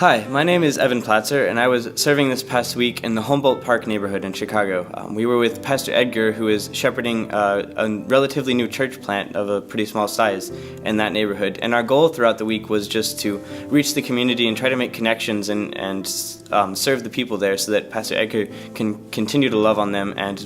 Hi, my name is Evan Platzer, and I was serving this past week in the Humboldt Park neighborhood in Chicago. We were with Pastor Edgar, who is shepherding a relatively new church plant of a pretty small size in that neighborhood. And our goal throughout the week was just to reach the community and try to make connections and serve the people there so that Pastor Edgar can continue to love on them and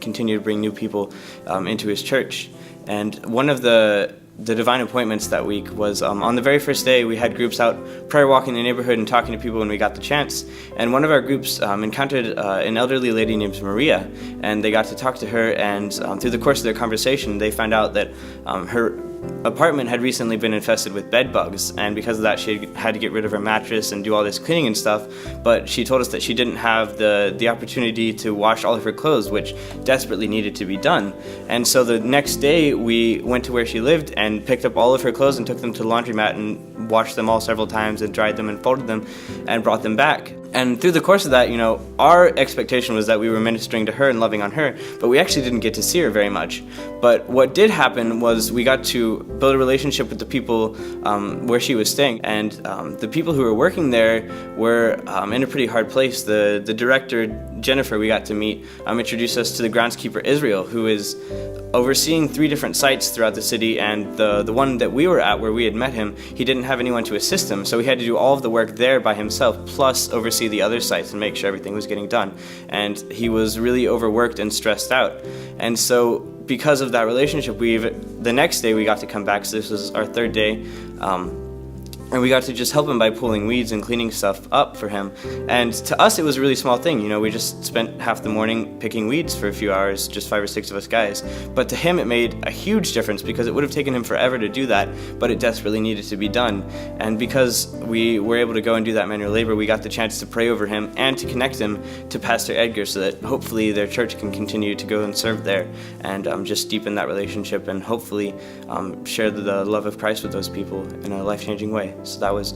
continue to bring new people into his church. And one of the divine appointments that week was on the very first day we had groups out prayer walking the neighborhood and talking to people when we got the chance, and one of our groups encountered an elderly lady named Maria, and they got to talk to her, and through the course of their conversation they found out that her apartment had recently been infested with bed bugs, and because of that she had to get rid of her mattress and do all this cleaning and stuff, but she told us that she didn't have the opportunity to wash all of her clothes, which desperately needed to be done. And so the next day we went to where she lived and picked up all of her clothes and took them to the laundromat and washed them all several times and dried them and folded them and brought them back. And through the course of that, our expectation was that we were ministering to her and loving on her, but we actually didn't get to see her very much. But what did happen was we got to build a relationship with the people where she was staying, and the people who were working there were in a pretty hard place. The director, Jennifer, we got to meet, introduced us to the groundskeeper, Israel, who is overseeing 3 different sites throughout the city, and the one that we were at where we had met him, he didn't have anyone to assist him, so he had to do all of the work there by himself, plus oversee the other sites and make sure everything was getting done. And he was really overworked and stressed out. And so because of that relationship, the next day we got to come back, so this was our 3rd day, and we got to just help him by pulling weeds and cleaning stuff up for him. And to us, it was a really small thing. We just spent half the morning picking weeds for a few hours, just 5 or 6 of us guys. But to him, it made a huge difference because it would have taken him forever to do that, but it desperately needed to be done. And because we were able to go and do that manual labor, we got the chance to pray over him and to connect him to Pastor Edgar so that hopefully their church can continue to go and serve there and just deepen that relationship and hopefully share the love of Christ with those people in a life-changing way. So that was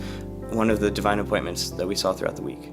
one of the divine appointments that we saw throughout the week.